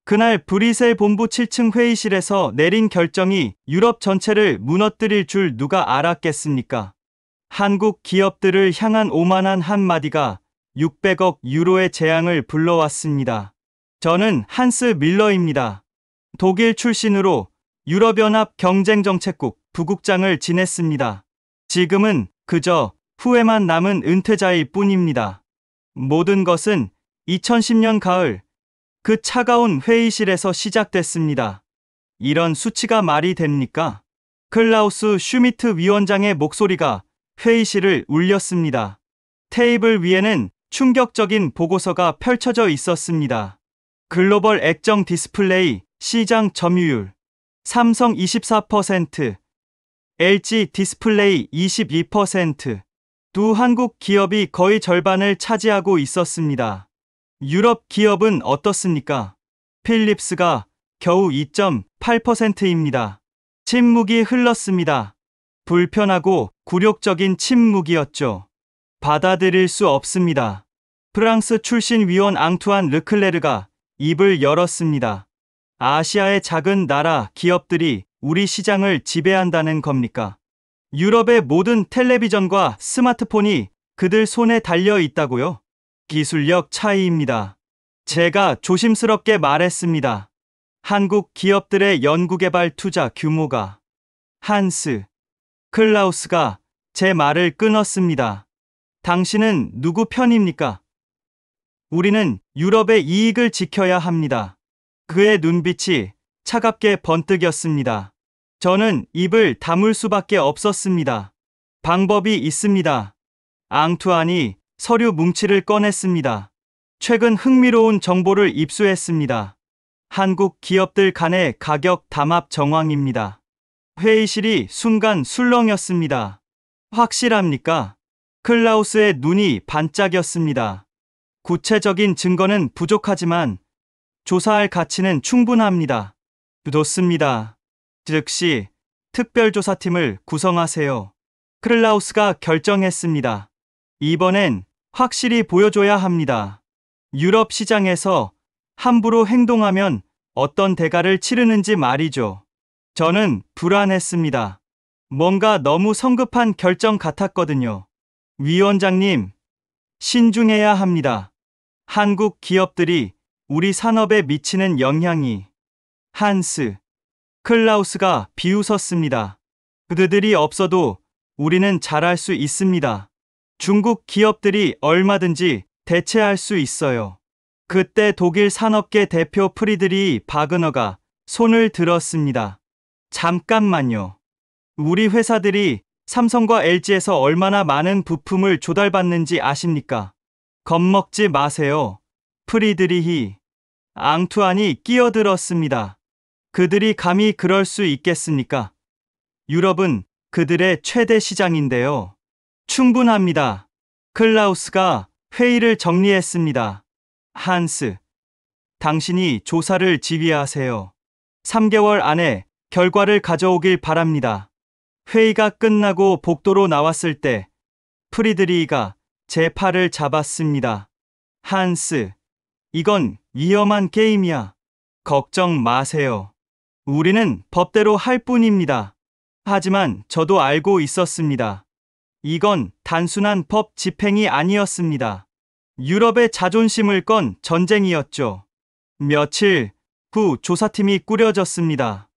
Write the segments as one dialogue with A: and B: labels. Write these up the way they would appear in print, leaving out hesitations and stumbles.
A: 그날 브뤼셀 본부 7층 회의실에서 내린 결정이 유럽 전체를 무너뜨릴 줄 누가 알았겠습니까? 한국 기업들을 향한 오만한 한마디가 600억 유로의 재앙을 불러왔습니다. 저는 한스 밀러입니다. 독일 출신으로 유럽연합 경쟁정책국 부국장을 지냈습니다. 지금은 그저 후회만 남은 은퇴자일 뿐입니다. 모든 것은 2010년 가을 그 차가운 회의실에서 시작됐습니다. 이런 수치가 말이 됩니까? 클라우스 슈미트 위원장의 목소리가 회의실을 울렸습니다. 테이블 위에는 충격적인 보고서가 펼쳐져 있었습니다. 글로벌 액정 디스플레이 시장 점유율 삼성 24%, LG 디스플레이 22%, 두 한국 기업이 거의 절반을 차지하고 있었습니다. 유럽 기업은 어떻습니까? 필립스가 겨우 2.8%입니다. 침묵이 흘렀습니다. 불편하고 굴욕적인 침묵이었죠. 받아들일 수 없습니다. 프랑스 출신 위원 앙투안 르클레르가 입을 열었습니다. 아시아의 작은 나라 기업들이 우리 시장을 지배한다는 겁니까? 유럽의 모든 텔레비전과 스마트폰이 그들 손에 달려 있다고요? 기술력 차이입니다. 제가 조심스럽게 말했습니다. 한국 기업들의 연구개발 투자 규모가. 한스 클라우스가 제 말을 끊었습니다. 당신은 누구 편입니까? 우리는 유럽의 이익을 지켜야 합니다. 그의 눈빛이 차갑게 번뜩였습니다. 저는 입을 다물 수밖에 없었습니다. 방법이 있습니다. 앙투안이 서류 뭉치를 꺼냈습니다. 최근 흥미로운 정보를 입수했습니다. 한국 기업들 간의 가격 담합 정황입니다. 회의실이 순간 술렁였습니다. 확실합니까? 클라우스의 눈이 반짝였습니다. 구체적인 증거는 부족하지만 조사할 가치는 충분합니다. 좋습니다. 즉시 특별조사팀을 구성하세요. 클라우스가 결정했습니다. 이번엔 확실히 보여줘야 합니다. 유럽 시장에서 함부로 행동하면 어떤 대가를 치르는지 말이죠. 저는 불안했습니다. 뭔가 너무 성급한 결정 같았거든요. 위원장님, 신중해야 합니다. 한국 기업들이 우리 산업에 미치는 영향이. 한스 클라우스가 비웃었습니다. 그들이 없어도 우리는 잘할 수 있습니다. 중국 기업들이 얼마든지 대체할 수 있어요. 그때 독일 산업계 대표 프리드리히 바그너가 손을 들었습니다. 잠깐만요. 우리 회사들이 삼성과 LG에서 얼마나 많은 부품을 조달받는지 아십니까? 겁먹지 마세요. 프리드리히. 앙투안이 끼어들었습니다. 그들이 감히 그럴 수 있겠습니까? 유럽은 그들의 최대 시장인데요. 충분합니다. 클라우스가 회의를 정리했습니다. 한스, 당신이 조사를 지휘하세요. 3개월 안에 결과를 가져오길 바랍니다. 회의가 끝나고 복도로 나왔을 때 프리드리히가 제 팔을 잡았습니다. 한스, 이건 위험한 게임이야. 걱정 마세요. 우리는 법대로 할 뿐입니다. 하지만 저도 알고 있었습니다. 이건 단순한 법 집행이 아니었습니다. 유럽의 자존심을 건 전쟁이었죠. 며칠 후 조사팀이 꾸려졌습니다.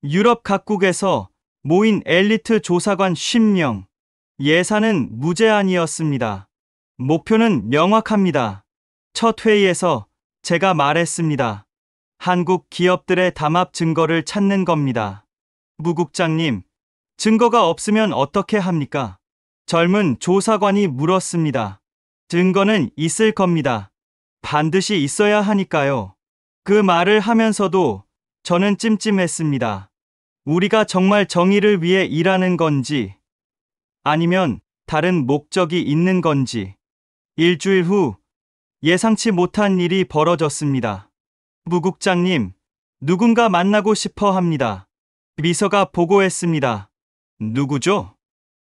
A: 유럽 각국에서 모인 엘리트 조사관 10명. 예산은 무제한이었습니다. 목표는 명확합니다. 첫 회의에서 제가 말했습니다. 한국 기업들의 담합 증거를 찾는 겁니다. 무국장님, 증거가 없으면 어떻게 합니까? 젊은 조사관이 물었습니다. 증거는 있을 겁니다. 반드시 있어야 하니까요. 그 말을 하면서도 저는 찜찜했습니다. 우리가 정말 정의를 위해 일하는 건지, 아니면 다른 목적이 있는 건지. 일주일 후 예상치 못한 일이 벌어졌습니다. 무국장님, 누군가 만나고 싶어 합니다. 비서가 보고했습니다. 누구죠?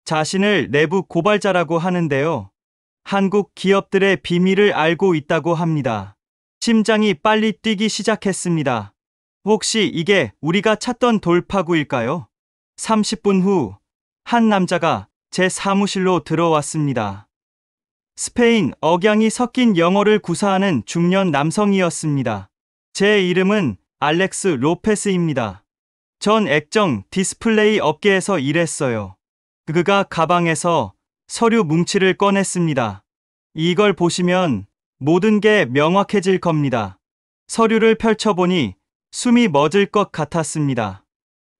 A: 자신을 내부 고발자라고 하는데요. 한국 기업들의 비밀을 알고 있다고 합니다. 심장이 빨리 뛰기 시작했습니다. 혹시 이게 우리가 찾던 돌파구일까요? 30분 후, 한 남자가 제 사무실로 들어왔습니다. 스페인 억양이 섞인 영어를 구사하는 중년 남성이었습니다. 제 이름은 알렉스 로페스입니다. 전 액정 디스플레이 업계에서 일했어요. 그가 가방에서 서류 뭉치를 꺼냈습니다. 이걸 보시면 모든 게 명확해질 겁니다. 서류를 펼쳐보니 숨이 멎을 것 같았습니다.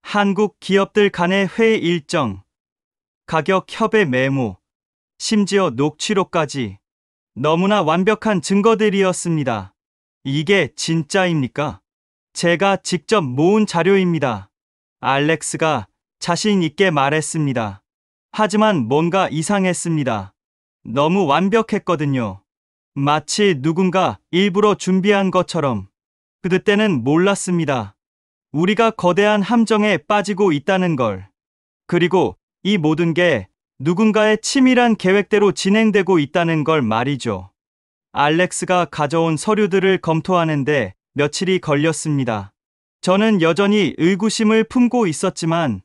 A: 한국 기업들 간의 회의 일정, 가격 협의 메모, 심지어 녹취록까지 너무나 완벽한 증거들이었습니다. 이게 진짜입니까? 제가 직접 모은 자료입니다. 알렉스가 자신 있게 말했습니다. 하지만 뭔가 이상했습니다. 너무 완벽했거든요. 마치 누군가 일부러 준비한 것처럼. 그때는 몰랐습니다. 우리가 거대한 함정에 빠지고 있다는 걸. 그리고 이 모든 게 누군가의 치밀한 계획대로 진행되고 있다는 걸 말이죠. 알렉스가 가져온 서류들을 검토하는데 며칠이 걸렸습니다. 저는 여전히 의구심을 품고 있었지만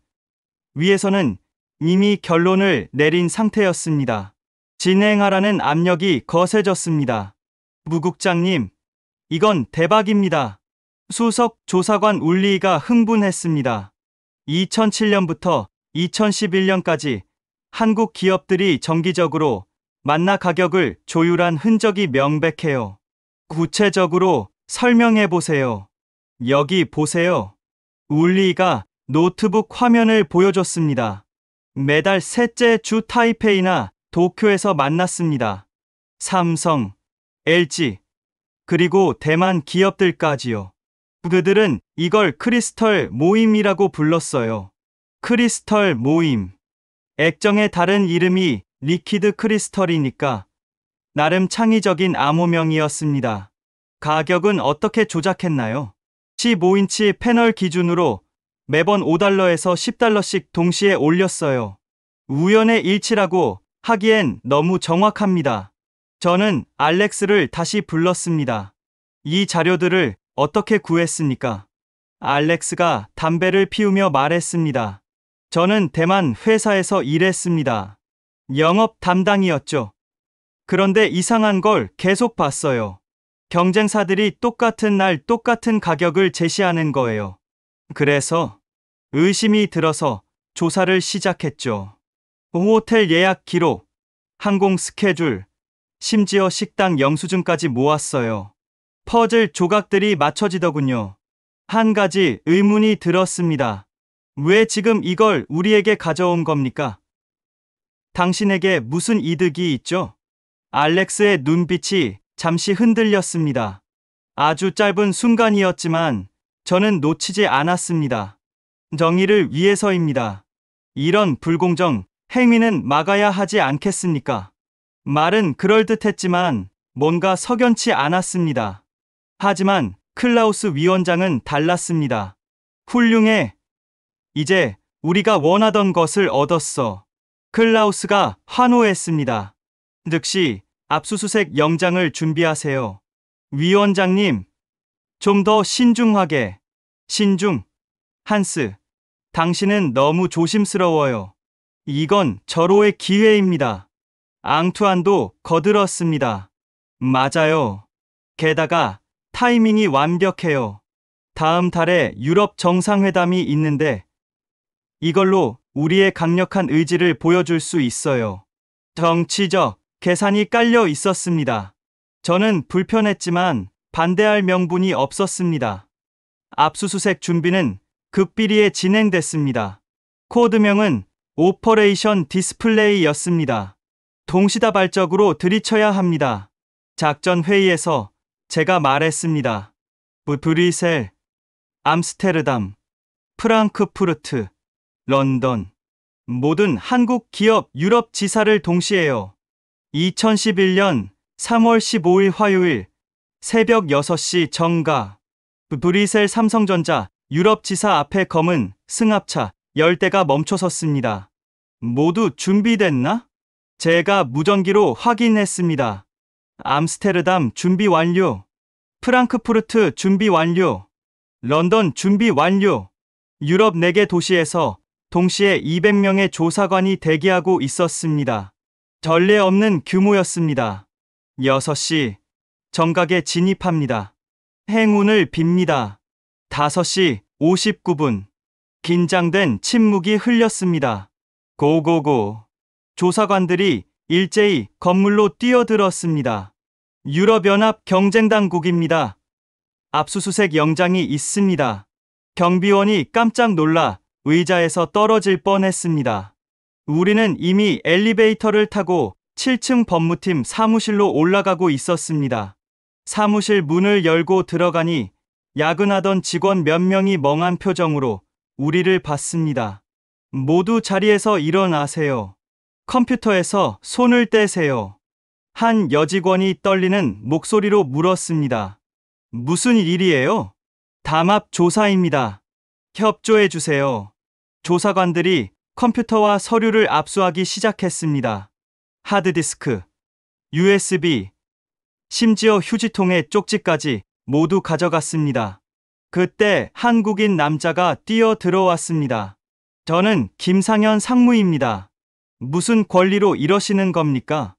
A: 위에서는 이미 결론을 내린 상태였습니다. 진행하라는 압력이 거세졌습니다. 부국장님, 이건 대박입니다. 수석 조사관 울리가 흥분했습니다. 2007년부터 2011년까지 한국 기업들이 정기적으로 만나 가격을 조율한 흔적이 명백해요. 구체적으로 설명해 보세요. 여기 보세요. 울리가 노트북 화면을 보여줬습니다. 매달 셋째 주 타이페이나 도쿄에서 만났습니다. 삼성, LG, 그리고 대만 기업들까지요. 그들은 이걸 크리스털 모임이라고 불렀어요. 크리스털 모임. 액정의 다른 이름이 리퀴드 크리스털이니까 나름 창의적인 암호명이었습니다. 가격은 어떻게 조작했나요? 15인치 패널 기준으로 매번 $5에서 $10씩 동시에 올렸어요. 우연의 일치라고 하기엔 너무 정확합니다. 저는 알렉스를 다시 불렀습니다. 이 자료들을 어떻게 구했습니까? 알렉스가 담배를 피우며 말했습니다. 저는 대만 회사에서 일했습니다. 영업 담당이었죠. 그런데 이상한 걸 계속 봤어요. 경쟁사들이 똑같은 날 똑같은 가격을 제시하는 거예요. 그래서 의심이 들어서 조사를 시작했죠. 호텔 예약 기록, 항공 스케줄, 심지어 식당 영수증까지 모았어요. 퍼즐 조각들이 맞춰지더군요. 한 가지 의문이 들었습니다. 왜 지금 이걸 우리에게 가져온 겁니까? 당신에게 무슨 이득이 있죠? 알렉스의 눈빛이 잠시 흔들렸습니다. 아주 짧은 순간이었지만 저는 놓치지 않았습니다. 정의를 위해서입니다. 이런 불공정 행위는 막아야 하지 않겠습니까? 말은 그럴듯했지만 뭔가 석연치 않았습니다. 하지만 클라우스 위원장은 달랐습니다. 훌륭해. 이제 우리가 원하던 것을 얻었어. 클라우스가 환호했습니다. 즉시 압수수색 영장을 준비하세요. 위원장님, 좀 더 신중하게. 신중. 한스, 당신은 너무 조심스러워요. 이건 절호의 기회입니다. 앙투안도 거들었습니다. 맞아요. 게다가 타이밍이 완벽해요. 다음 달에 유럽 정상회담이 있는데 이걸로 우리의 강력한 의지를 보여줄 수 있어요. 정치적 계산이 깔려 있었습니다. 저는 불편했지만 반대할 명분이 없었습니다. 압수수색 준비는 극비리에 진행됐습니다. 코드명은 오퍼레이션 디스플레이였습니다. 동시다발적으로 들이쳐야 합니다. 작전 회의에서 제가 말했습니다. 브뤼셀, 암스테르담, 프랑크푸르트, 런던, 모든 한국 기업 유럽 지사를 동시에요. 2011년 3월 15일 화요일 새벽 6시 정가. 브뤼셀 삼성전자 유럽 지사 앞에 검은 승합차 10대가 멈춰섰습니다. 모두 준비됐나? 제가 무전기로 확인했습니다. 암스테르담 준비 완료. 프랑크푸르트 준비 완료. 런던 준비 완료. 유럽 4개 도시에서 동시에 200명의 조사관이 대기하고 있었습니다. 전례 없는 규모였습니다. 6시 정각에 진입합니다. 행운을 빕니다. 5시 59분. 긴장된 침묵이 흘렸습니다. 고고고. 조사관들이 일제히 건물로 뛰어들었습니다. 유럽연합 경쟁당국입니다. 압수수색 영장이 있습니다. 경비원이 깜짝 놀라 의자에서 떨어질 뻔했습니다. 우리는 이미 엘리베이터를 타고 7층 법무팀 사무실로 올라가고 있었습니다. 사무실 문을 열고 들어가니 야근하던 직원 몇 명이 멍한 표정으로 우리를 봤습니다. 모두 자리에서 일어나세요. 컴퓨터에서 손을 떼세요. 한 여직원이 떨리는 목소리로 물었습니다. 무슨 일이에요? 담합 조사입니다. 협조해 주세요. 조사관들이 컴퓨터와 서류를 압수하기 시작했습니다. 하드디스크, USB, 심지어 휴지통의 쪽지까지 모두 가져갔습니다. 그때 한국인 남자가 뛰어 들어왔습니다. 저는 김상현 상무입니다. 무슨 권리로 이러시는 겁니까?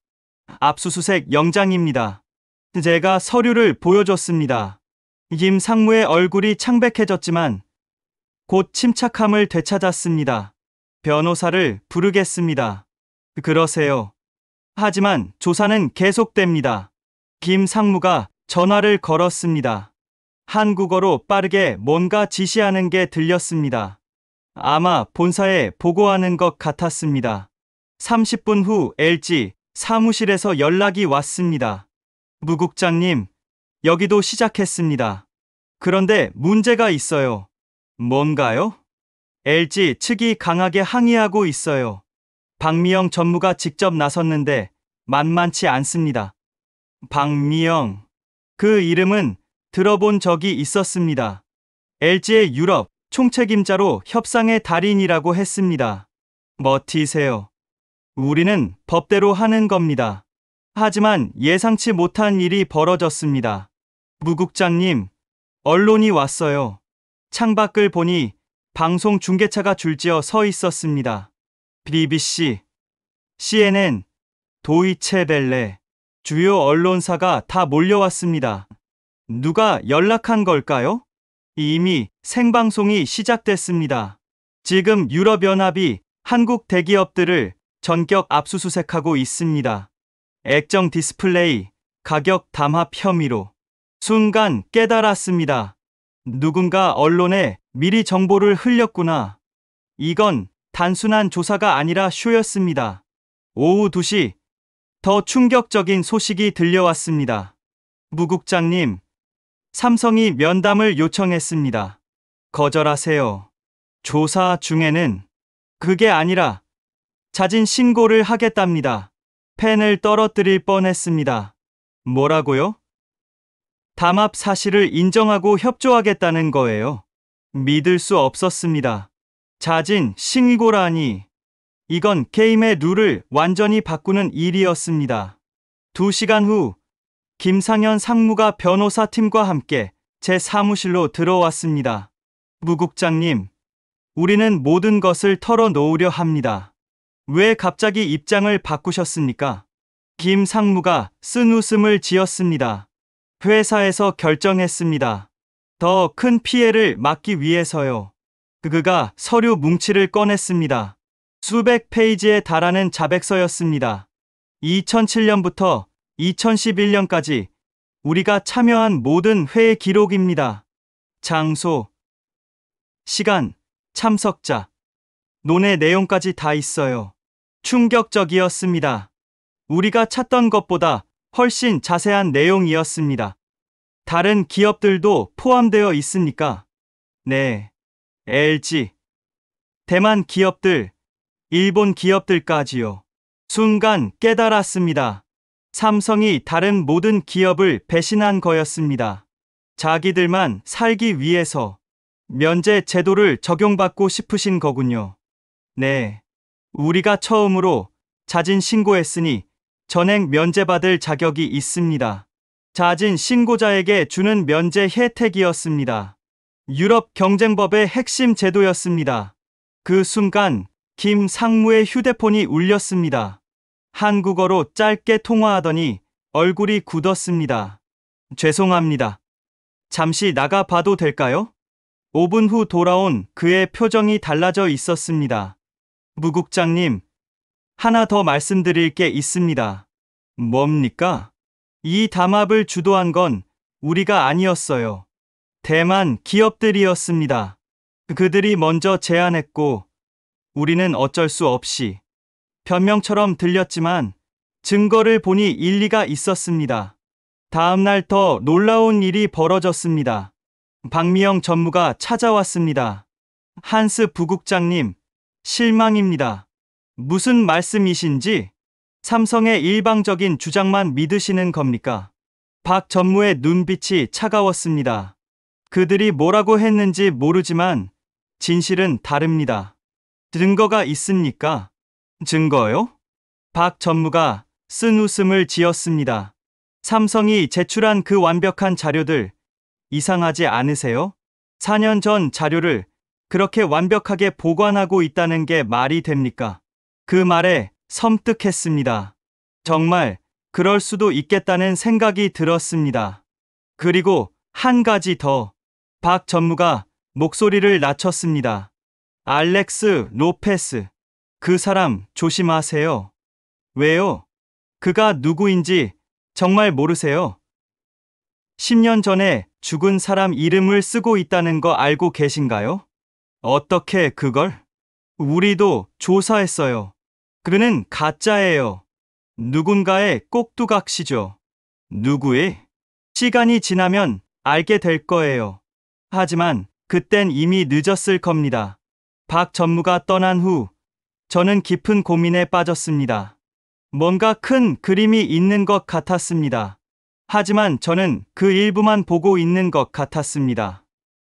A: 압수수색 영장입니다. 제가 서류를 보여줬습니다. 김 상무의 얼굴이 창백해졌지만 곧 침착함을 되찾았습니다. 변호사를 부르겠습니다. 그러세요. 하지만 조사는 계속됩니다. 김 상무가 전화를 걸었습니다. 한국어로 빠르게 뭔가 지시하는 게 들렸습니다. 아마 본사에 보고하는 것 같았습니다. 30분 후 LG 사무실에서 연락이 왔습니다. 무 국장님, 여기도 시작했습니다. 그런데 문제가 있어요. 뭔가요? LG 측이 강하게 항의하고 있어요. 박미영 전무가 직접 나섰는데 만만치 않습니다. 박미영. 그 이름은 들어본 적이 있었습니다. LG의 유럽 총책임자로 협상의 달인이라고 했습니다. 버티세요. 우리는 법대로 하는 겁니다. 하지만 예상치 못한 일이 벌어졌습니다. 무 국장님, 언론이 왔어요. 창밖을 보니 방송 중계차가 줄지어 서 있었습니다. BBC, CNN, 도이체벨레, 주요 언론사가 다 몰려왔습니다. 누가 연락한 걸까요? 이미 생방송이 시작됐습니다. 지금 유럽연합이 한국 대기업들을 전격 압수수색하고 있습니다. 액정 디스플레이, 가격 담합 혐의로. 순간 깨달았습니다. 누군가 언론에 미리 정보를 흘렸구나. 이건 단순한 조사가 아니라 쇼였습니다. 오후 2시, 더 충격적인 소식이 들려왔습니다. 무 국장님, 삼성이 면담을 요청했습니다. 거절하세요. 조사 중에는 그게 아니라 자진 신고를 하겠답니다. 펜을 떨어뜨릴 뻔했습니다. 뭐라고요? 담합 사실을 인정하고 협조하겠다는 거예요. 믿을 수 없었습니다. 자진 신고라니. 이건 게임의 룰을 완전히 바꾸는 일이었습니다. 2시간 후 김상현 상무가 변호사팀과 함께 제 사무실로 들어왔습니다. 무 국장님, 우리는 모든 것을 털어놓으려 합니다. 왜 갑자기 입장을 바꾸셨습니까? 김 상무가 쓴 웃음을 지었습니다. 회사에서 결정했습니다. 더 큰 피해를 막기 위해서요. 그가 서류 뭉치를 꺼냈습니다. 수백 페이지에 달하는 자백서였습니다. 2007년부터 2011년까지 우리가 참여한 모든 회의 기록입니다. 장소, 시간, 참석자, 논의 내용까지 다 있어요. 충격적이었습니다. 우리가 찾던 것보다 훨씬 자세한 내용이었습니다. 다른 기업들도 포함되어 있습니까? 네. LG, 대만 기업들, 일본 기업들까지요. 순간 깨달았습니다. 삼성이 다른 모든 기업을 배신한 거였습니다. 자기들만 살기 위해서 면제 제도를 적용받고 싶으신 거군요. 네. 우리가 처음으로 자진 신고했으니 전액 면제받을 자격이 있습니다. 자진 신고자에게 주는 면제 혜택이었습니다. 유럽 경쟁법의 핵심 제도였습니다. 그 순간 김 상무의 휴대폰이 울렸습니다. 한국어로 짧게 통화하더니 얼굴이 굳었습니다. 죄송합니다. 잠시 나가 봐도 될까요? 5분 후 돌아온 그의 표정이 달라져 있었습니다. 무국장님, 하나 더 말씀드릴 게 있습니다. 뭡니까? 이 담합을 주도한 건 우리가 아니었어요. 대만 기업들이었습니다. 그들이 먼저 제안했고 우리는 어쩔 수 없이 변명처럼 들렸지만 증거를 보니 일리가 있었습니다. 다음 날 더 놀라운 일이 벌어졌습니다. 박미영 전무가 찾아왔습니다. 한스 부국장님, 실망입니다. 무슨 말씀이신지? 삼성의 일방적인 주장만 믿으시는 겁니까? 박 전무의 눈빛이 차가웠습니다. 그들이 뭐라고 했는지 모르지만 진실은 다릅니다. 증거가 있습니까? 증거요? 박 전무가 쓴 웃음을 지었습니다. 삼성이 제출한 그 완벽한 자료들 이상하지 않으세요? 4년 전 자료를 그렇게 완벽하게 보관하고 있다는 게 말이 됩니까? 그 말에 섬뜩했습니다. 정말 그럴 수도 있겠다는 생각이 들었습니다. 그리고 한 가지 더. 박 전무가 목소리를 낮췄습니다. 알렉스 로페스. 그 사람 조심하세요. 왜요? 그가 누구인지 정말 모르세요? 10년 전에 죽은 사람 이름을 쓰고 있다는 거 알고 계신가요? 어떻게 그걸? 우리도 조사했어요. 그는 가짜예요. 누군가의 꼭두각시죠. 누구의? 시간이 지나면 알게 될 거예요. 하지만 그땐 이미 늦었을 겁니다. 박 전무가 떠난 후 저는 깊은 고민에 빠졌습니다. 뭔가 큰 그림이 있는 것 같았습니다. 하지만 저는 그 일부만 보고 있는 것 같았습니다.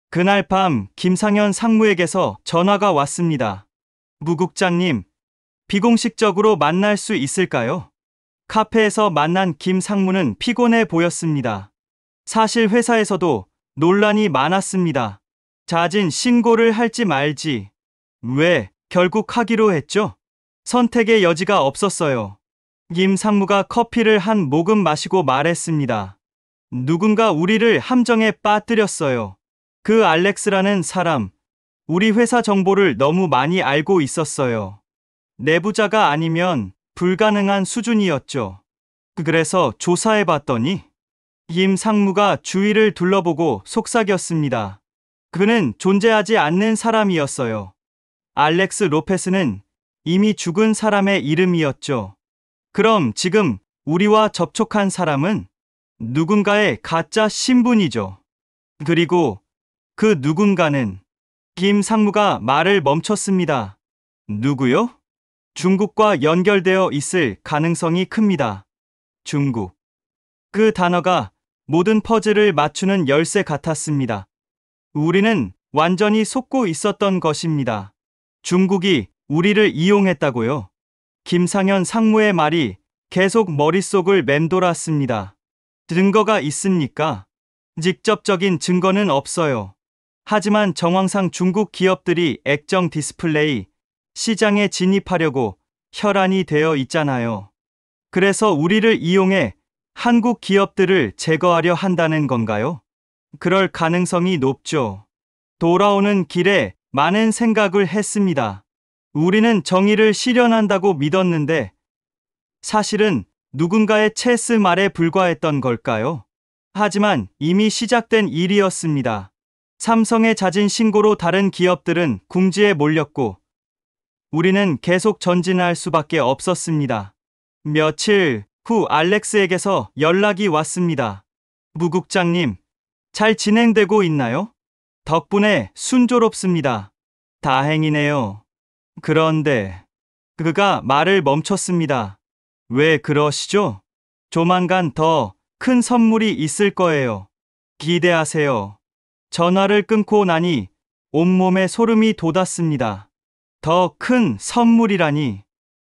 A: 그날 밤 김상현 상무에게서 전화가 왔습니다. 무국장님, 비공식적으로 만날 수 있을까요? 카페에서 만난 김 상무는 피곤해 보였습니다. 사실 회사에서도 논란이 많았습니다. 자진 신고를 할지 말지. 왜 결국 하기로 했죠? 선택의 여지가 없었어요. 김 상무가 커피를 한 모금 마시고 말했습니다. 누군가 우리를 함정에 빠뜨렸어요. 그 알렉스라는 사람, 우리 회사 정보를 너무 많이 알고 있었어요. 내부자가 아니면 불가능한 수준이었죠. 그래서 조사해봤더니 김 상무가 주위를 둘러보고 속삭였습니다. 그는 존재하지 않는 사람이었어요. 알렉스 로페스는 이미 죽은 사람의 이름이었죠. 그럼 지금 우리와 접촉한 사람은 누군가의 가짜 신분이죠. 그리고 그 누군가는 김 상무가 말을 멈췄습니다. 누구요? 중국과 연결되어 있을 가능성이 큽니다. 중국. 그 단어가 모든 퍼즐을 맞추는 열쇠 같았습니다. 우리는 완전히 속고 있었던 것입니다. 중국이 우리를 이용했다고요? 김상현 상무의 말이 계속 머릿속을 맴돌았습니다. 증거가 있습니까? 직접적인 증거는 없어요. 하지만 정황상 중국 기업들이 액정 디스플레이 시장에 진입하려고 혈안이 되어 있잖아요. 그래서 우리를 이용해 한국 기업들을 제거하려 한다는 건가요? 그럴 가능성이 높죠. 돌아오는 길에 많은 생각을 했습니다. 우리는 정의를 실현한다고 믿었는데 사실은 누군가의 체스 말에 불과했던 걸까요? 하지만 이미 시작된 일이었습니다. 삼성의 자진 신고로 다른 기업들은 궁지에 몰렸고 우리는 계속 전진할 수밖에 없었습니다. 며칠 후 알렉스에게서 연락이 왔습니다. 무국장님, 잘 진행되고 있나요? 덕분에 순조롭습니다. 다행이네요. 그런데 그가 말을 멈췄습니다. 왜 그러시죠? 조만간 더 큰 선물이 있을 거예요. 기대하세요. 전화를 끊고 나니 온몸에 소름이 돋았습니다. 더 큰 선물이라니.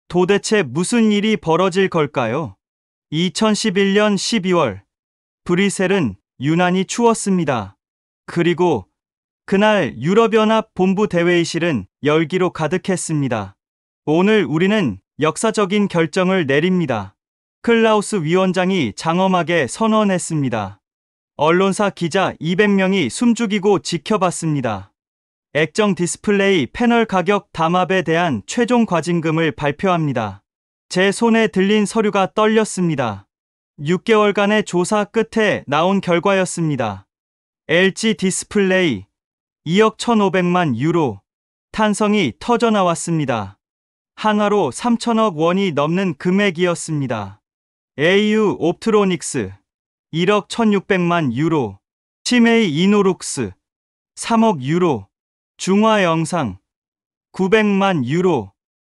A: 도대체 무슨 일이 벌어질 걸까요? 2011년 12월 브뤼셀은 유난히 추웠습니다. 그리고 그날 유럽연합 본부 대회의실은 열기로 가득했습니다. 오늘 우리는 역사적인 결정을 내립니다. 클라우스 위원장이 장엄하게 선언했습니다. 언론사 기자 200명이 숨죽이고 지켜봤습니다. 액정 디스플레이 패널 가격 담합에 대한 최종 과징금을 발표합니다. 제 손에 들린 서류가 떨렸습니다. 6개월간의 조사 끝에 나온 결과였습니다. LG 디스플레이 2억 1,500만 유로, 탄성이 터져나왔습니다. 한화로 3천억 원이 넘는 금액이었습니다. AU 옵트로닉스 1억 1,600만 유로, 치메이 이노룩스 3억 유로, 중화영상 900만 유로,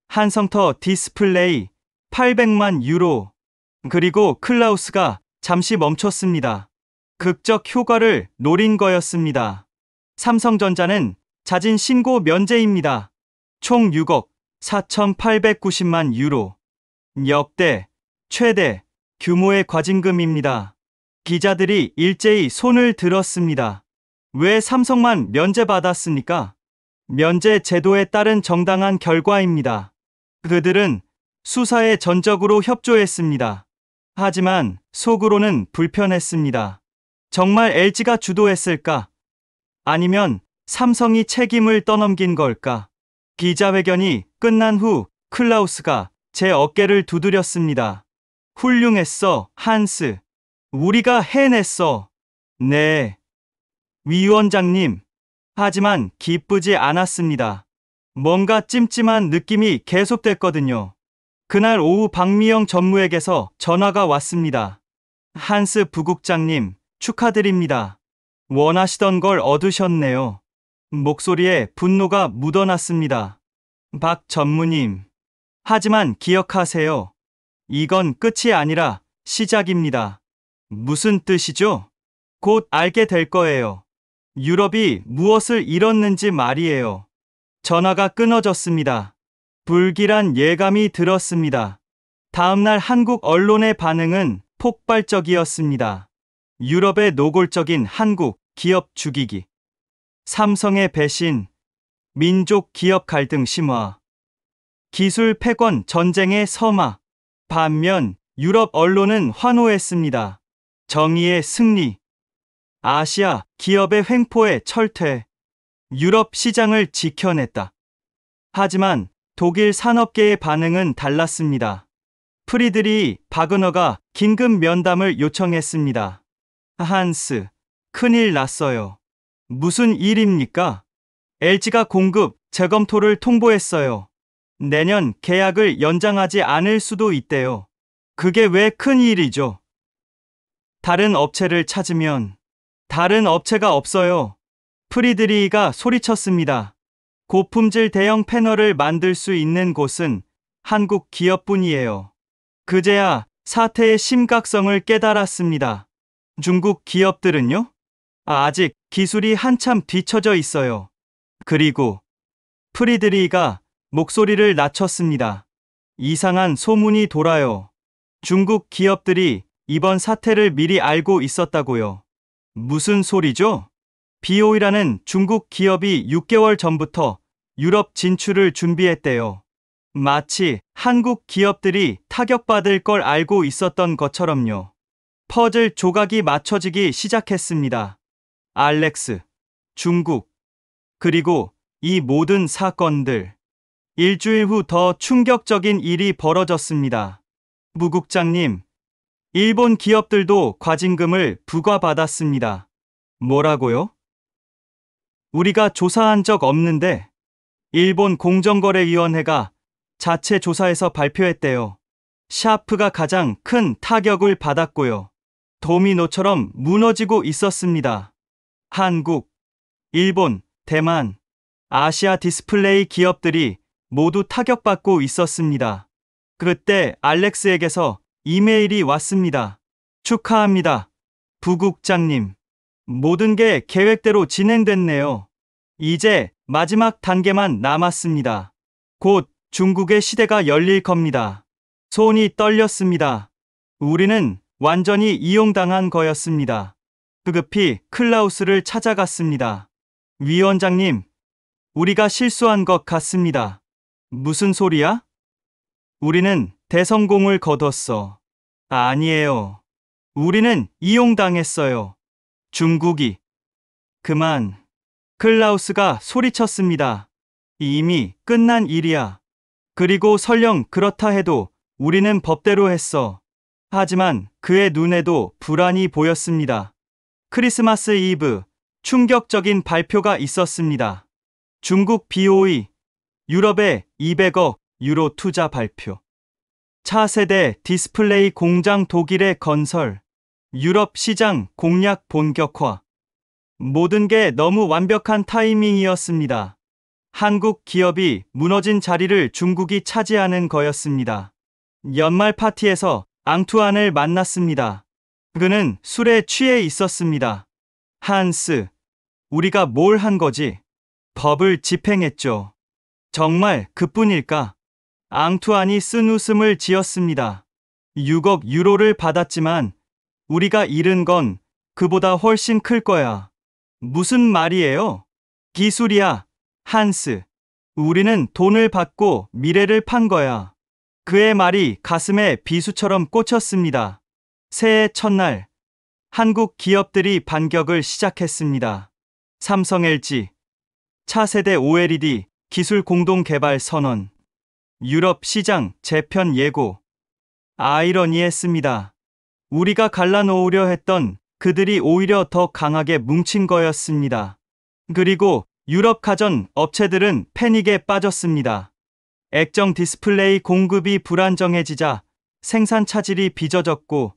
A: 한성터 디스플레이 800만 유로, 그리고 클라우스가 잠시 멈췄습니다. 극적 효과를 노린 거였습니다. 삼성전자는 자진 신고 면제입니다. 총 6억 4,890만 유로. 역대 최대 규모의 과징금입니다. 기자들이 일제히 손을 들었습니다. 왜 삼성만 면제받았습니까? 면제 제도에 따른 정당한 결과입니다. 그들은 수사에 전적으로 협조했습니다. 하지만 속으로는 불편했습니다. 정말 LG가 주도했을까? 아니면 삼성이 책임을 떠넘긴 걸까? 기자회견이 끝난 후 클라우스가 제 어깨를 두드렸습니다. 훌륭했어, 한스. 우리가 해냈어. 네, 위원장님. 하지만 기쁘지 않았습니다. 뭔가 찜찜한 느낌이 계속됐거든요. 그날 오후 박미영 전무에게서 전화가 왔습니다. 한스 부국장님, 축하드립니다. 원하시던 걸 얻으셨네요. 목소리에 분노가 묻어났습니다. 박 전무님. 하지만 기억하세요. 이건 끝이 아니라 시작입니다. 무슨 뜻이죠? 곧 알게 될 거예요. 유럽이 무엇을 잃었는지 말이에요. 전화가 끊어졌습니다. 불길한 예감이 들었습니다. 다음날 한국 언론의 반응은 폭발적이었습니다. 유럽의 노골적인 한국 기업 죽이기, 삼성의 배신, 민족 기업 갈등 심화, 기술 패권 전쟁의 서막. 반면 유럽 언론은 환호했습니다. 정의의 승리, 아시아 기업의 횡포의 철퇴, 유럽 시장을 지켜냈다. 하지만 독일 산업계의 반응은 달랐습니다. 프리드리 바그너가 긴급 면담을 요청했습니다. 한스, 큰일 났어요. 무슨 일입니까? LG가 공급 재검토를 통보했어요. 내년 계약을 연장하지 않을 수도 있대요. 그게 왜 큰일이죠? 다른 업체를 찾으면. 다른 업체가 없어요. 프리드리히가 소리쳤습니다. 고품질 대형 패널을 만들 수 있는 곳은 한국 기업뿐이에요. 그제야 사태의 심각성을 깨달았습니다. 중국 기업들은요? 아직 기술이 한참 뒤처져 있어요. 그리고 프리드리히가 목소리를 낮췄습니다. 이상한 소문이 돌아요. 중국 기업들이 이번 사태를 미리 알고 있었다고요. 무슨 소리죠? BOE라는 중국 기업이 6개월 전부터 유럽 진출을 준비했대요. 마치 한국 기업들이 타격받을 걸 알고 있었던 것처럼요. 퍼즐 조각이 맞춰지기 시작했습니다. 알렉스, 중국, 그리고 이 모든 사건들. 일주일 후 더 충격적인 일이 벌어졌습니다. 부국장님, 일본 기업들도 과징금을 부과받았습니다. 뭐라고요? 우리가 조사한 적 없는데 일본 공정거래위원회가 자체 조사해서 발표했대요. 샤프가 가장 큰 타격을 받았고요. 도미노처럼 무너지고 있었습니다. 한국, 일본, 대만, 아시아 디스플레이 기업들이 모두 타격받고 있었습니다. 그때 알렉스에게서 이메일이 왔습니다. 축하합니다. 부국장님. 모든 게 계획대로 진행됐네요. 이제 마지막 단계만 남았습니다. 곧 중국의 시대가 열릴 겁니다. 손이 떨렸습니다. 우리는 완전히 이용당한 거였습니다. 급히 클라우스를 찾아갔습니다. 위원장님, 우리가 실수한 것 같습니다. 무슨 소리야? 우리는 대성공을 거뒀어. 아니에요. 우리는 이용당했어요. 중국이. 그만. 클라우스가 소리쳤습니다. 이미 끝난 일이야. 그리고 설령 그렇다 해도 우리는 법대로 했어. 하지만 그의 눈에도 불안이 보였습니다. 크리스마스 이브, 충격적인 발표가 있었습니다. 중국 BOE, 유럽에 200억 유로 투자 발표. 차세대 디스플레이 공장 독일의 건설, 유럽 시장 공략 본격화. 모든 게 너무 완벽한 타이밍이었습니다. 한국 기업이 무너진 자리를 중국이 차지하는 거였습니다. 연말 파티에서 앙투안을 만났습니다. 그는 술에 취해 있었습니다. 한스, 우리가 뭘 한 거지? 법을 집행했죠. 정말 그뿐일까? 앙투안이 쓴 웃음을 지었습니다. 6억 유로를 받았지만 우리가 잃은 건 그보다 훨씬 클 거야. 무슨 말이에요? 기술이야, 한스. 우리는 돈을 받고 미래를 판 거야. 그의 말이 가슴에 비수처럼 꽂혔습니다. 새해 첫날, 한국 기업들이 반격을 시작했습니다. 삼성 LG, 차세대 OLED 기술 공동 개발 선언, 유럽 시장 재편 예고. 아이러니했습니다. 우리가 갈라놓으려 했던 그들이 오히려 더 강하게 뭉친 거였습니다. 그리고 유럽 가전 업체들은 패닉에 빠졌습니다. 액정 디스플레이 공급이 불안정해지자 생산 차질이 빚어졌고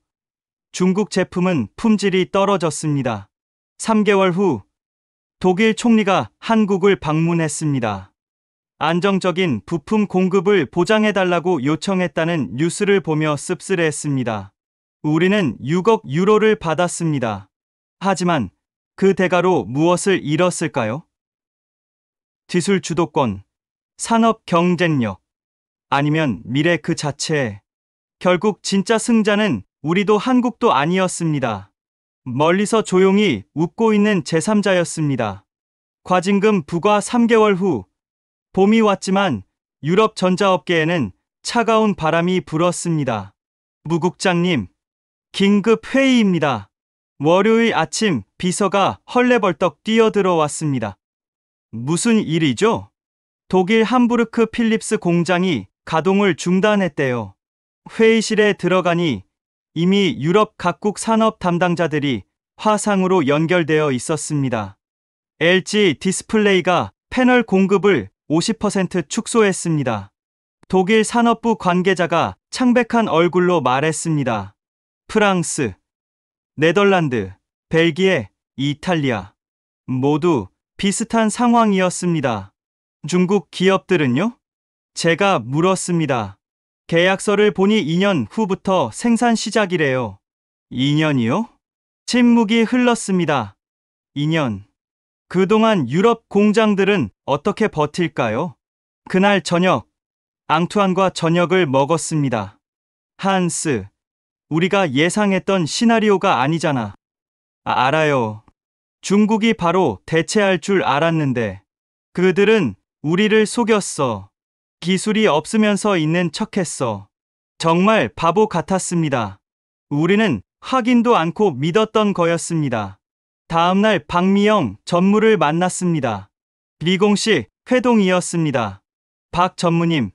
A: 중국 제품은 품질이 떨어졌습니다. 3개월 후 독일 총리가 한국을 방문했습니다. 안정적인 부품 공급을 보장해달라고 요청했다는 뉴스를 보며 씁쓸해했습니다. 우리는 6억 유로를 받았습니다. 하지만 그 대가로 무엇을 잃었을까요? 기술 주도권, 산업 경쟁력, 아니면 미래 그 자체. 결국 진짜 승자는 우리도 한국도 아니었습니다. 멀리서 조용히 웃고 있는 제3자였습니다. 과징금 부과 3개월 후 봄이 왔지만 유럽 전자업계에는 차가운 바람이 불었습니다. 무국장님, 긴급 회의입니다. 월요일 아침 비서가 헐레벌떡 뛰어들어왔습니다. 무슨 일이죠? 독일 함부르크 필립스 공장이 가동을 중단했대요. 회의실에 들어가니 이미 유럽 각국 산업 담당자들이 화상으로 연결되어 있었습니다. LG 디스플레이가 패널 공급을 50% 축소했습니다. 독일 산업부 관계자가 창백한 얼굴로 말했습니다. 프랑스, 네덜란드, 벨기에, 이탈리아 모두 비슷한 상황이었습니다. 중국 기업들은요? 제가 물었습니다. 계약서를 보니 2년 후부터 생산 시작이래요. 2년이요? 침묵이 흘렀습니다. 2년. 그동안 유럽 공장들은 어떻게 버틸까요? 그날 저녁, 앙투안과 저녁을 먹었습니다. 한스, 우리가 예상했던 시나리오가 아니잖아. 알아요. 중국이 바로 대체할 줄 알았는데 그들은 우리를 속였어. 기술이 없으면서 있는 척했어. 정말 바보 같았습니다. 우리는 확인도 않고 믿었던 거였습니다. 다음날 박미영 전무를 만났습니다. 비공식 회동이었습니다. 박 전무님,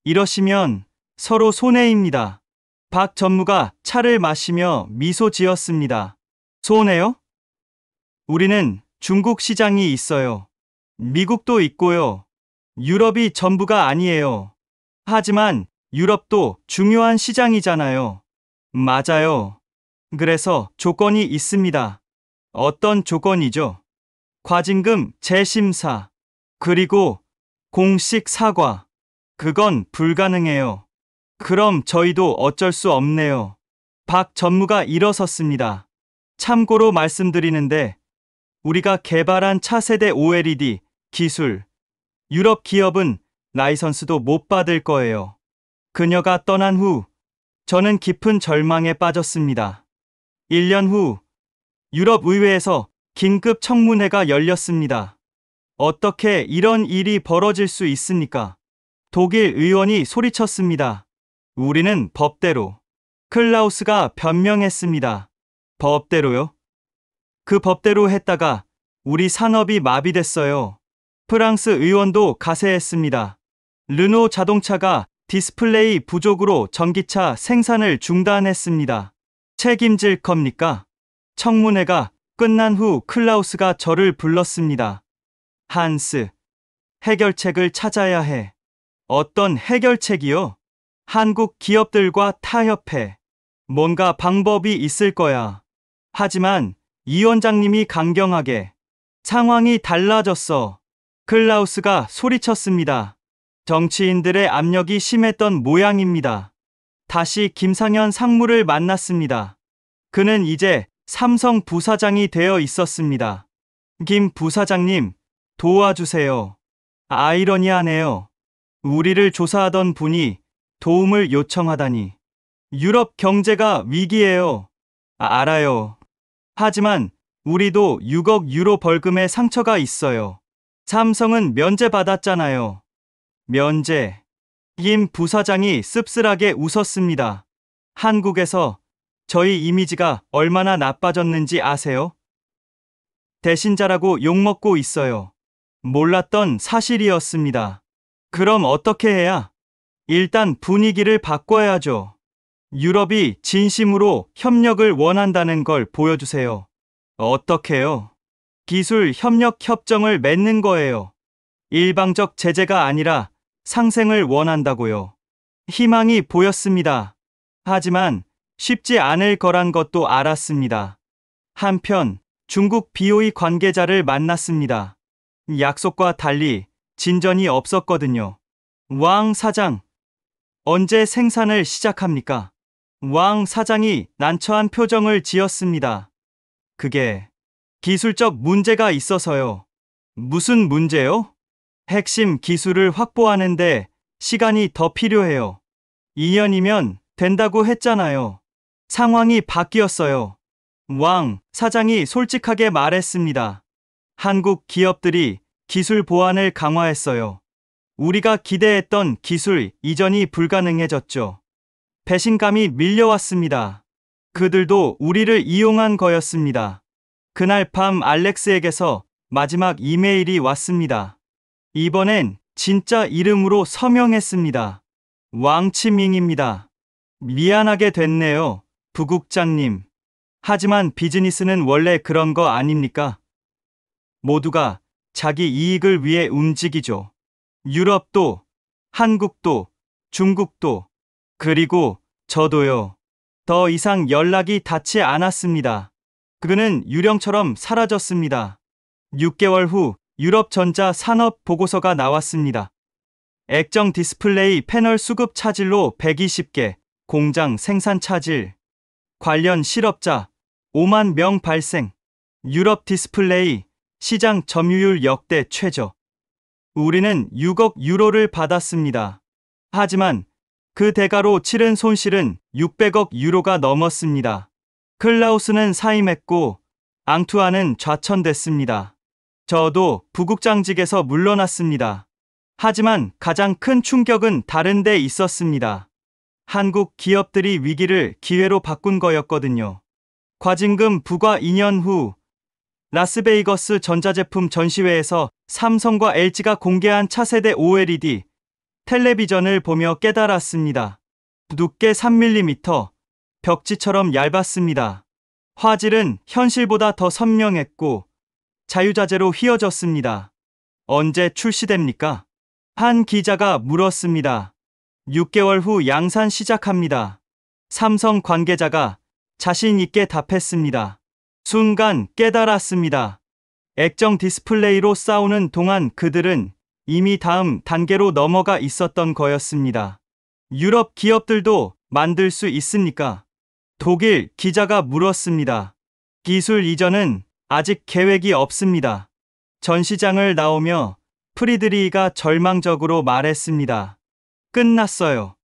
A: 이러시면 서로 손해입니다. 박 전무가 차를 마시며 미소 지었습니다. 손해요? 우리는 중국 시장이 있어요. 미국도 있고요. 유럽이 전부가 아니에요. 하지만 유럽도 중요한 시장이잖아요. 맞아요. 그래서 조건이 있습니다. 어떤 조건이죠? 과징금 재심사, 그리고 공식 사과. 그건 불가능해요. 그럼 저희도 어쩔 수 없네요. 박 전무가 일어섰습니다. 참고로 말씀드리는데 우리가 개발한 차세대 OLED 기술, 유럽 기업은 라이선스도 못 받을 거예요. 그녀가 떠난 후 저는 깊은 절망에 빠졌습니다. 1년 후 유럽 의회에서 긴급 청문회가 열렸습니다. 어떻게 이런 일이 벌어질 수 있습니까? 독일 의원이 소리쳤습니다. 우리는 법대로. 클라우스가 변명했습니다. 법대로요? 그 법대로 했다가 우리 산업이 마비됐어요. 프랑스 의원도 가세했습니다. 르노 자동차가 디스플레이 부족으로 전기차 생산을 중단했습니다. 책임질 겁니까? 청문회가 끝난 후 클라우스가 저를 불렀습니다. 한스, 해결책을 찾아야 해. 어떤 해결책이요? 한국 기업들과 타협해. 뭔가 방법이 있을 거야. 하지만 이 원장님이 강경하게 상황이 달라졌어. 클라우스가 소리쳤습니다. 정치인들의 압력이 심했던 모양입니다. 다시 김상현 상무를 만났습니다. 그는 이제 삼성 부사장이 되어 있었습니다. 김 부사장님, 도와주세요. 아이러니하네요. 우리를 조사하던 분이 도움을 요청하다니. 유럽 경제가 위기예요. 알아요. 하지만 우리도 6억 유로 벌금의 상처가 있어요. 삼성은 면제받았잖아요. 면제. 김 부사장이 씁쓸하게 웃었습니다. 한국에서 저희 이미지가 얼마나 나빠졌는지 아세요? 대신자라고 욕먹고 있어요. 몰랐던 사실이었습니다. 그럼 어떻게 해야? 일단 분위기를 바꿔야죠. 유럽이 진심으로 협력을 원한다는 걸 보여주세요. 어떻게요? 기술 협력 협정을 맺는 거예요. 일방적 제재가 아니라 상생을 원한다고요. 희망이 보였습니다. 하지만 쉽지 않을 거란 것도 알았습니다. 한편 중국 BOE 관계자를 만났습니다. 약속과 달리 진전이 없었거든요. 왕 사장, 언제 생산을 시작합니까? 왕 사장이 난처한 표정을 지었습니다. 그게 기술적 문제가 있어서요. 무슨 문제요? 핵심 기술을 확보하는데 시간이 더 필요해요. 2년이면 된다고 했잖아요. 상황이 바뀌었어요. 왕 사장이 솔직하게 말했습니다. 한국 기업들이 기술 보안을 강화했어요. 우리가 기대했던 기술 이전이 불가능해졌죠. 배신감이 밀려왔습니다. 그들도 우리를 이용한 거였습니다. 그날 밤 알렉스에게서 마지막 이메일이 왔습니다. 이번엔 진짜 이름으로 서명했습니다. 왕치밍입니다. 미안하게 됐네요, 부국장님. 하지만 비즈니스는 원래 그런 거 아닙니까? 모두가 자기 이익을 위해 움직이죠. 유럽도, 한국도, 중국도, 그리고 저도요. 더 이상 연락이 닿지 않았습니다. 그는 유령처럼 사라졌습니다. 6개월 후 유럽 전자 산업 보고서가 나왔습니다. 액정 디스플레이 패널 수급 차질로 120개, 공장 생산 차질, 관련 실업자 5만 명 발생, 유럽 디스플레이 시장 점유율 역대 최저. 우리는 6억 유로를 받았습니다. 하지만 그 대가로 치른 손실은 600억 유로가 넘었습니다. 클라우스는 사임했고 앙투아는 좌천됐습니다. 저도 부국장직에서 물러났습니다. 하지만 가장 큰 충격은 다른 데 있었습니다. 한국 기업들이 위기를 기회로 바꾼 거였거든요. 과징금 부과 2년 후 라스베이거스 전자제품 전시회에서 삼성과 LG가 공개한 차세대 OLED 텔레비전을 보며 깨달았습니다. 두께 3mm, 벽지처럼 얇았습니다. 화질은 현실보다 더 선명했고 자유자재로 휘어졌습니다. 언제 출시됩니까? 한 기자가 물었습니다. 6개월 후 양산 시작합니다. 삼성 관계자가 자신 있게 답했습니다. 순간 깨달았습니다. 액정 디스플레이로 싸우는 동안 그들은 이미 다음 단계로 넘어가 있었던 거였습니다. 유럽 기업들도 만들 수 있습니까? 독일 기자가 물었습니다. 기술 이전은 아직 계획이 없습니다. 전시장을 나오며 프리드리히가 절망적으로 말했습니다. 끝났어요.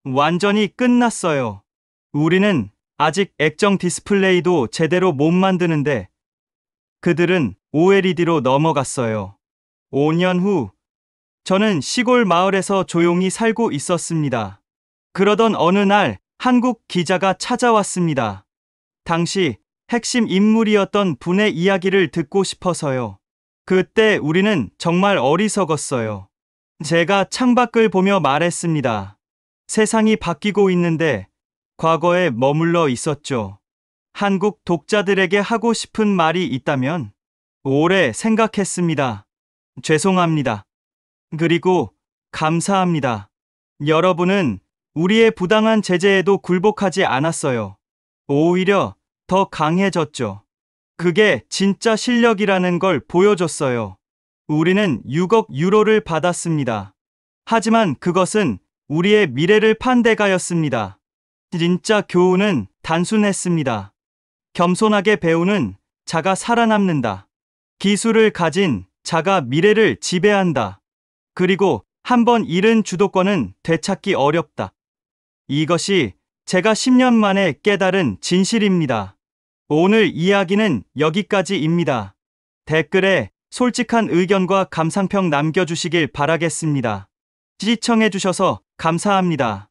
A: 완전히 끝났어요. 우리는 아직 액정 디스플레이도 제대로 못 만드는데 그들은 OLED로 넘어갔어요. 5년 후, 저는 시골 마을에서 조용히 살고 있었습니다. 그러던 어느 날 한국 기자가 찾아왔습니다. 당시 핵심 인물이었던 분의 이야기를 듣고 싶어서요. 그때 우리는 정말 어리석었어요. 제가 창밖을 보며 말했습니다. 세상이 바뀌고 있는데 과거에 머물러 있었죠. 한국 독자들에게 하고 싶은 말이 있다면 오래 생각했습니다. 죄송합니다. 그리고 감사합니다. 여러분은 우리의 부당한 제재에도 굴복하지 않았어요. 오히려 더 강해졌죠. 그게 진짜 실력이라는 걸 보여줬어요. 우리는 6억 유로를 받았습니다. 하지만 그것은 우리의 미래를 판 대가였습니다. 진짜 교훈은 단순했습니다. 겸손하게 배우는 자가 살아남는다. 기술을 가진 자가 미래를 지배한다. 그리고 한번 잃은 주도권은 되찾기 어렵다. 이것이 제가 10년 만에 깨달은 진실입니다. 오늘 이야기는 여기까지입니다. 댓글에 솔직한 의견과 감상평 남겨주시길 바라겠습니다. 시청해주셔서 감사합니다.